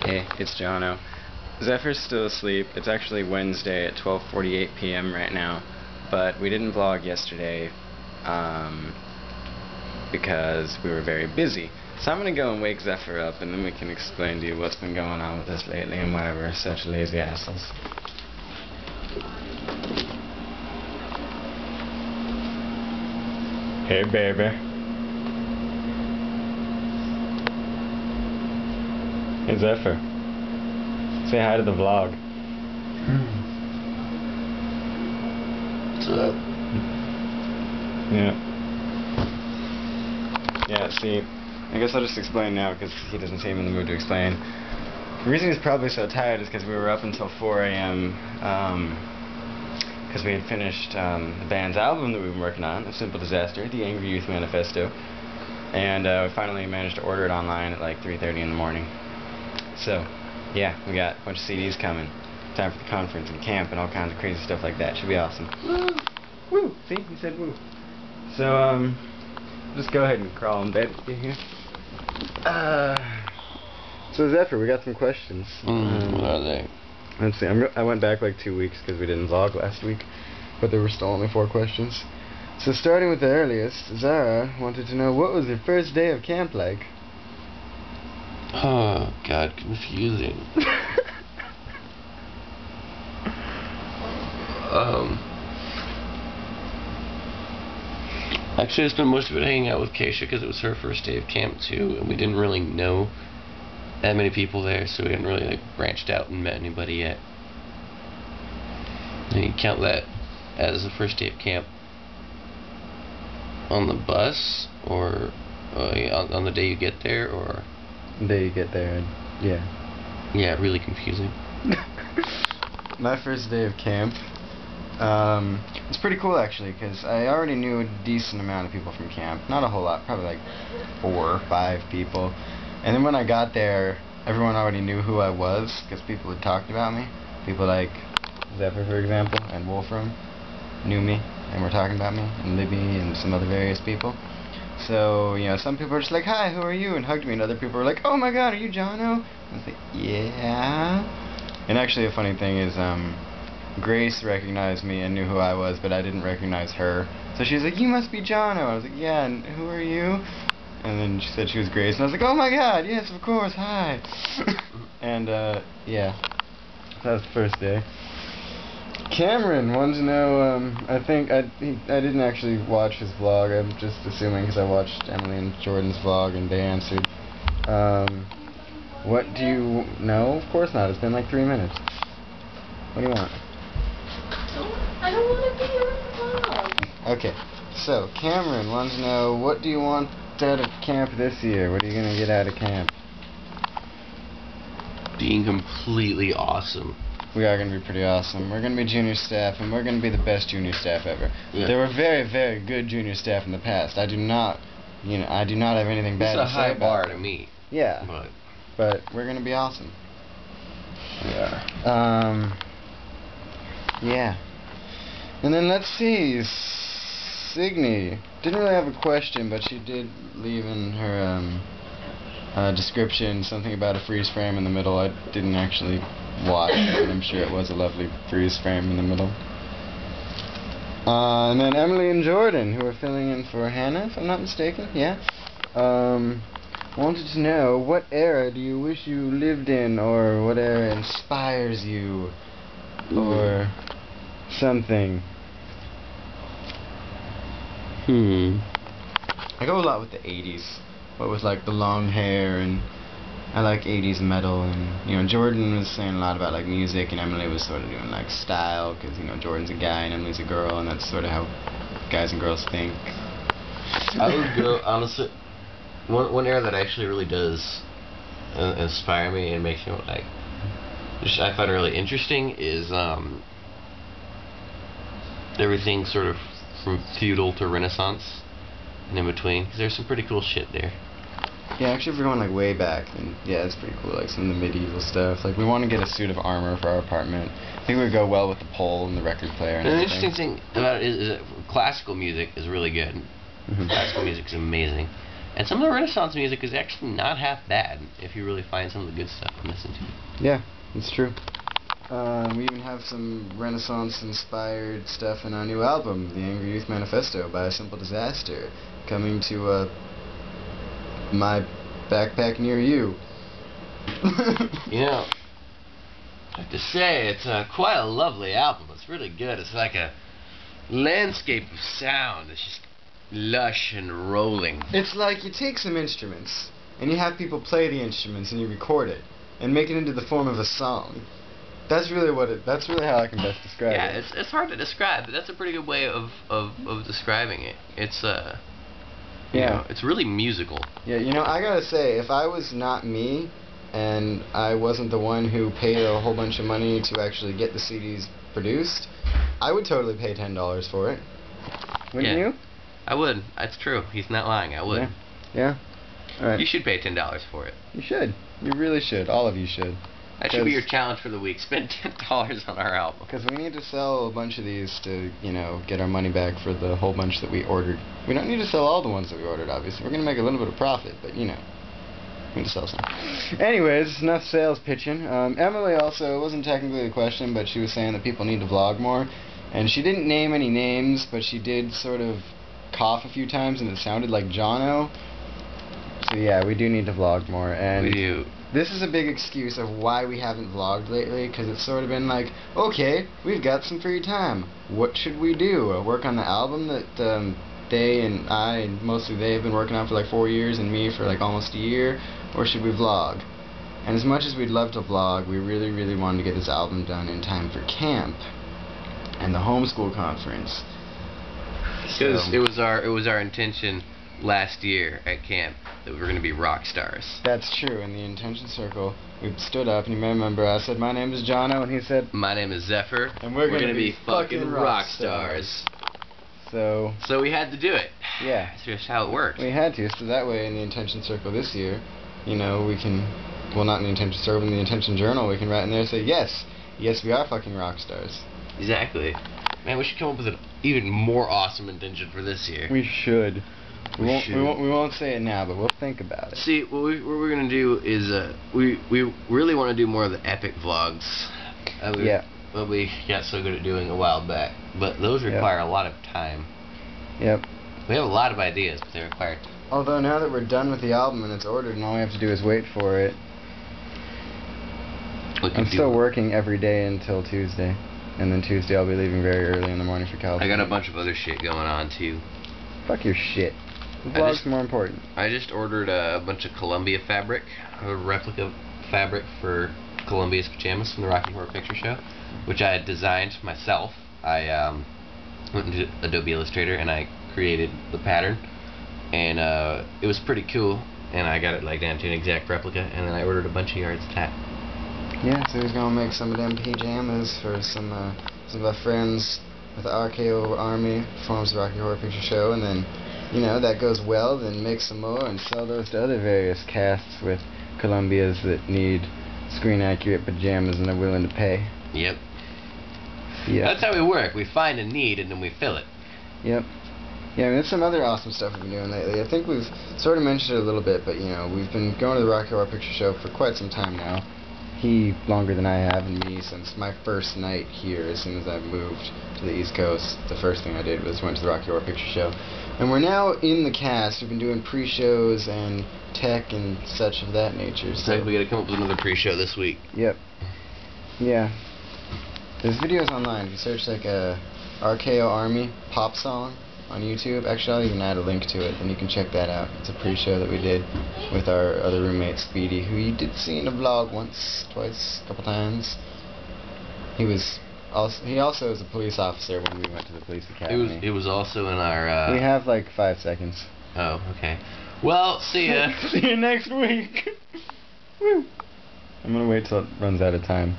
Hey, it's Jono. Zephyr's still asleep. It's actually Wednesday at 12:48 p.m. right now, but we didn't vlog yesterday because we were very busy. So I'm gonna go and wake Zephyr up, and then we can explain to you what's been going on with us lately and why we're such lazy assholes. Hey, baby. Hey, Zephyr. Say hi to the vlog. What's up? Yeah. Yeah, see, I guess I'll just explain now because he doesn't seem in the mood to explain. The reason he's probably so tired is because we were up until 4 a.m. Because we had finished the band's album that we've been working on, A Simple Disaster, The Angry Youth Manifesto. And we finally managed to order it online at like 3:30 in the morning. So, yeah, we got a bunch of CDs coming. Time for the conference and camp and all kinds of crazy stuff like that. Should be awesome. Woo! Woo! See? He said woo. So, just go ahead and crawl in bed with you here. So Zephyr, we got some questions. What are they? Let's see, I went back like 2 weeks because we didn't vlog last week, but there were still only 4 questions. So starting with the earliest, Zara wanted to know, what was your first day of camp like? Oh, God, confusing. Actually, I spent most of it hanging out with Keisha because it was her first day of camp too, and we didn't really know that many people there, so we hadn't really like branched out and met anybody yet. And you count that as the first day of camp on the bus, or on the day you get there, or The day you get there, yeah. Yeah, really confusing. My first day of camp, it's pretty cool actually, because I already knew a decent amount of people from camp. Not a whole lot, probably like 4 or 5 people. And then when I got there, everyone already knew who I was, because people had talked about me. People like Zephyr, for example, and Wolfram knew me, and were talking about me, and Libby, and some other various people. So, you know, some people were just like, hi, who are you? And hugged me, and other people were like, oh my god, are you Jono? I was like, yeah. And actually, a funny thing is, Grace recognized me and knew who I was, but I didn't recognize her. So she was like, you must be Jono. I was like, yeah, and who are you? And then she said she was Grace, and I was like, oh my god, yes, of course, hi. And, yeah. That was the first day. Cameron wanted to know, I think, I didn't actually watch his vlog, I'm just assuming because I watched Emily and Jordan's vlog and they answered. What do you know? Of course not, it's been like 3 minutes. What do you want? I don't want to be on the vlog. Okay, so Cameron wants to know, what do you want out of camp this year? What are you going to get out of camp? Being completely awesome. We are going to be pretty awesome. We're going to be junior staff, and we're going to be the best junior staff ever. Yeah. There were very, very good junior staff in the past. I do not have anything bad to say about it. It's a high bar to meet. Yeah. But we're going to be awesome. Yeah. Yeah. And then let's see, Signy didn't really have a question, but she did leave in her description something about a freeze frame in the middle. I didn't actually watch, but I'm sure it was a lovely freeze frame in the middle. And then Emily and Jordan, who are filling in for Hannah, if I'm not mistaken, yeah, wanted to know, what era do you wish you lived in, or what era inspires you, or something. I go a lot with the 80s, what with like the long hair, and I like 80s metal, and you know, Jordan was saying a lot about like music, and Emily was sort of doing like style, because you know, Jordan's a guy and Emily's a girl, and that's sort of how guys and girls think. I would go, honestly, one era that actually really does inspire me and makes me like, which I find really interesting, is everything sort of from feudal to Renaissance and in between, because there's some pretty cool shit there. Yeah, actually, if we're going like way back, then yeah, it's pretty cool. Like some of the medieval stuff. Like we want to get a suit of armor for our apartment. I think it would go well with the pole and the record player. And the interesting thing about it is that classical music is really good. Classical music is amazing, And some of the Renaissance music is actually not half bad if you really find some of the good stuff and listen to it. Yeah, it's true. We even have some Renaissance-inspired stuff in our new album, The Angry Youth Manifesto by A Simple Disaster, coming to my backpack near you. You know, I have to say, it's quite a lovely album. It's really good. It's like a landscape of sound. It's just lush and rolling. It's like you take some instruments, and you have people play the instruments, and you record it, and make it into the form of a song. That's really how I can best describe it. Yeah, it's hard to describe, but that's a pretty good way of describing it. It's you know, it's really musical. Yeah, you know, I gotta say, if I was not me, and I wasn't the one who paid a whole bunch of money to actually get the CDs produced, I would totally pay $10 for it. Wouldn't you? I would. That's true. He's not lying. I would. Yeah. All right. You should pay $10 for it. You should. You really should. All of you should. That should be your challenge for the week. Spend $10 on our album. Because we need to sell a bunch of these to, you know, get our money back for the whole bunch that we ordered. We don't need to sell all the ones that we ordered, obviously. We're going to make a little bit of profit, but, you know, we need to sell some. Anyways, enough sales pitching. Emily also, it wasn't technically a question, but she was saying that people need to vlog more. And she didn't name any names, but she did sort of cough a few times, and it sounded like Jono. So yeah, we do need to vlog more. And we do. This is a big excuse of why we haven't vlogged lately, because it's sort of been like, okay, we've got some free time. What should we do? Work on the album that they and I, and mostly they, have been working on for like 4 years, and me for like almost a year? Or should we vlog? And as much as we'd love to vlog, we really, really wanted to get this album done in time for camp and the homeschool conference. Because it was our intention last year at camp that we were going to be rock stars. That's true. In the intention circle, we stood up, and you may remember I said, my name is Jono, and he said, my name is Zephyr, and we're going to be fucking rock stars. So we had to do it. Yeah. That's just how it works. We had to, so that way in the intention circle this year, you know, we can, well, not in the intention circle, but in the intention journal, we can write in there and say, yes, we are fucking rock stars. Exactly. Man, we should come up with an even more awesome intention for this year. We should. We won't say it now, but we'll think about it. See, what we're gonna do is we really want to do more of the epic vlogs. What we got so good at doing a while back, but those require a lot of time. Yep. We have a lot of ideas, but they require time. Although now that we're done with the album and it's ordered, and all we have to do is wait for it. I'm still working every day until Tuesday, and then Tuesday I'll be leaving very early in the morning for California. I got a bunch of other shit going on too. Fuck your shit. The vlog's more important. I just ordered a bunch of Columbia fabric, a replica fabric for Columbia's pajamas from the Rocky Horror Picture Show, which I had designed myself. I went into Adobe Illustrator and I created the pattern, and it was pretty cool. And I got it like down to an exact replica, and then I ordered a bunch of yards of tape. Yeah, so he's gonna make some of them pajamas for some of our friends with the RKO Army, performs the Rocky Horror Picture Show, and then, you know, that goes well, then make some more and sell those to other various casts with Columbias that need screen-accurate pajamas and are willing to pay. Yep. Yeah. That's how we work. We find a need and then we fill it. Yep. Yeah, I mean, there's some other awesome stuff we've been doing lately. I think we've sort of mentioned it a little bit, but, you know, we've been going to the Rocky Horror Picture Show for quite some time now. He longer than I have, and me since my first night here. As soon as I moved to the East Coast, the first thing I did was went to the Rocky Horror Picture Show. And we're now in the cast. We've been doing pre-shows and tech and such of that nature. So we gotta come up with another pre-show this week. Yep. Yeah. There's videos online. If you search like a RKO Army pop song on YouTube, actually I'll even add a link to it, and you can check that out. It's a pre-show that we did with our other roommate Speedy, who you did see in a vlog once, twice, a couple times. He also was a police officer when we went to the police academy. It was also in our we have like 5 seconds. Oh, okay. Well, see ya. See you next week. Woo. I'm gonna wait till it runs out of time.